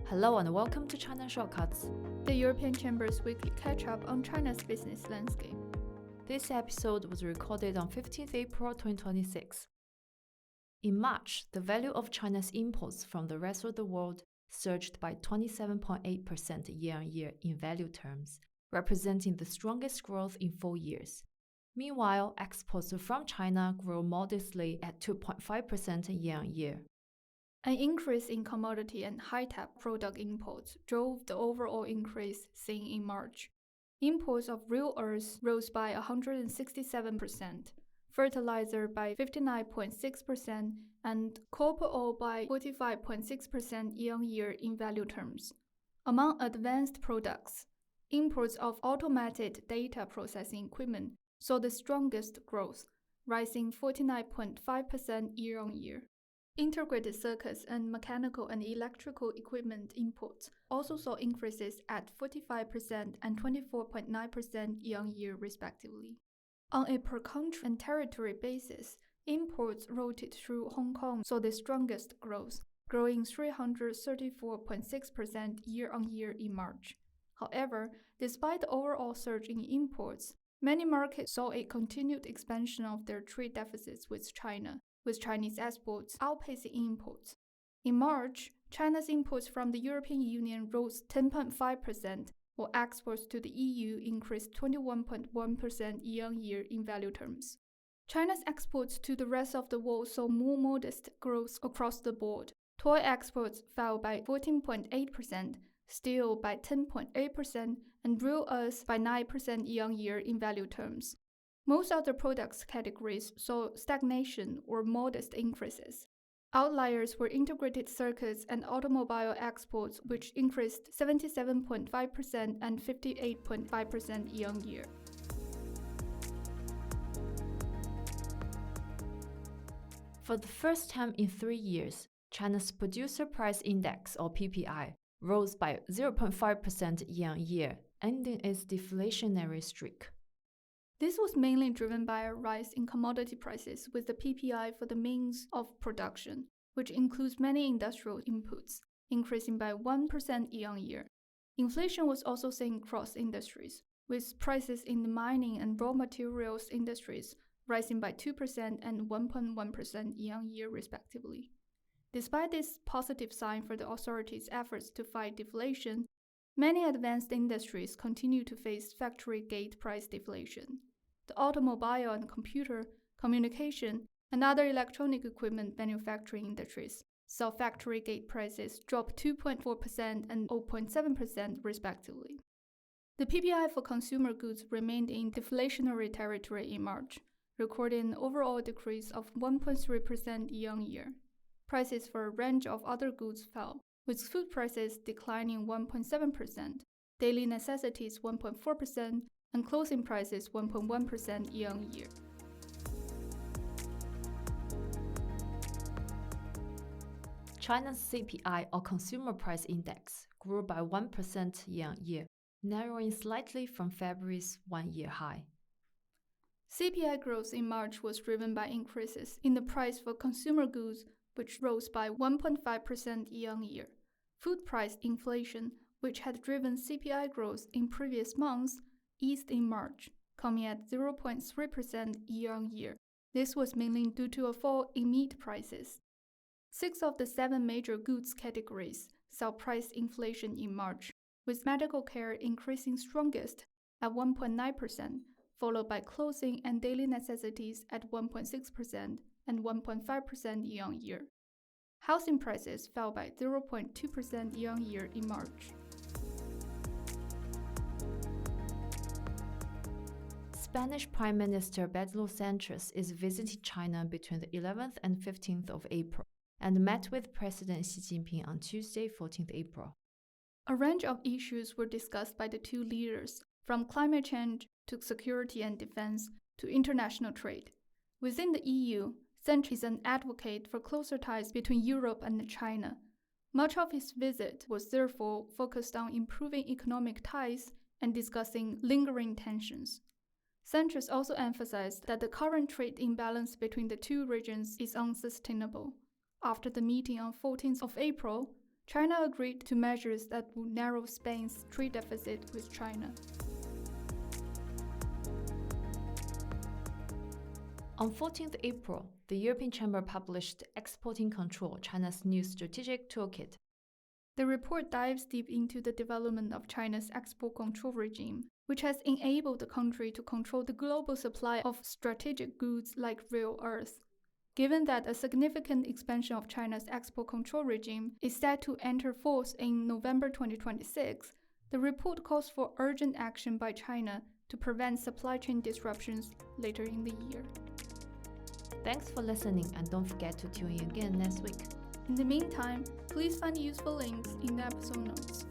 Hello and welcome to China Shortcuts, the European Chamber's weekly catch-up on China's business landscape. This episode was recorded on 15th April 2026. In March, the value of China's imports from the rest of the world surged by 27.8% year-on-year in value terms, representing the strongest growth in 4 years. Meanwhile, exports from China grew modestly at 2.5% year-on-year. An increase in commodity and high-tech product imports drove the overall increase seen in March. Imports of rare earths rose by 167%, fertilizer by 59.6%, and copper ore by 45.6% year-on-year in value terms. Among advanced products, imports of automated data processing equipment saw the strongest growth, rising 49.5% year-on-year. Integrated circuits and mechanical and electrical equipment imports also saw increases at 45% and 24.9% year-on-year respectively. On a per-country and territory basis, imports routed through Hong Kong saw the strongest growth, growing 334.6% year-on-year in March. However, despite the overall surge in imports, many markets saw a continued expansion of their trade deficits with China, with Chinese exports outpacing imports. In March, China's imports from the European Union rose 10.5%, while exports to the EU increased 21.1% year-on-year in value terms. China's exports to the rest of the world saw more modest growth across the board. Toy exports fell by 14.8%, steel by 10.8%, and rare earths by 9% year-on-year in value terms. Most other products categories saw stagnation or modest increases. Outliers were integrated circuits and automobile exports, which increased 77.5% and 58.5% year-on-year. For the first time in 3 years, China's Producer Price Index, or PPI, rose by 0.5% year-on-year, ending its deflationary streak. This was mainly driven by a rise in commodity prices with the PPI for the means of production, which includes many industrial inputs, increasing by 1% year-on-year. Inflation was also seen across industries, with prices in the mining and raw materials industries rising by 2% and 1.1% year-on-year respectively. Despite this positive sign for the authorities' efforts to fight deflation, many advanced industries continue to face factory gate price deflation. The automobile and computer, communication, and other electronic equipment manufacturing industries saw factory gate prices drop 2.4% and 0.7% respectively. The PPI for consumer goods remained in deflationary territory in March, recording an overall decrease of 1.3% year-on-year. Prices for a range of other goods fell, with food prices declining 1.7%, daily necessities 1.4%, and clothing prices 1.1% year-on-year. China's CPI, or Consumer Price Index, grew by 1% year-on-year, narrowing slightly from February's one-year high. CPI growth in March was driven by increases in the price for consumer goods, which rose by 1.5% year-on-year. Food price inflation, which had driven CPI growth in previous months, eased in March, coming at 0.3% year-on-year. This was mainly due to a fall in meat prices. 6 of the 7 major goods categories saw price inflation in March, with medical care increasing strongest at 1.9%, followed by clothing and daily necessities at 1.6% and 1.5% year-on-year. Housing prices fell by 0.2% year-on-year in March. Spanish Prime Minister Pedro Sanchez is visiting China between the 11th and 15th of April and met with President Xi Jinping on Tuesday, 14th April. A range of issues were discussed by the two leaders, from climate change to security and defense to international trade. Within the EU, Sanchez is an advocate for closer ties between Europe and China. Much of his visit was therefore focused on improving economic ties and discussing lingering tensions. Sanchez also emphasized that the current trade imbalance between the two regions is unsustainable. After the meeting on 14th of April, China agreed to measures that would narrow Spain's trade deficit with China. On 14th April, the European Chamber published Exporting Control, China's new strategic toolkit. The report dives deep into the development of China's export control regime, which has enabled the country to control the global supply of strategic goods like rare earths. Given that a significant expansion of China's export control regime is set to enter force in November 2026, the report calls for urgent action by China to prevent supply chain disruptions later in the year. Thanks for listening, and don't forget to tune in again next week. In the meantime, please find useful links in the episode notes.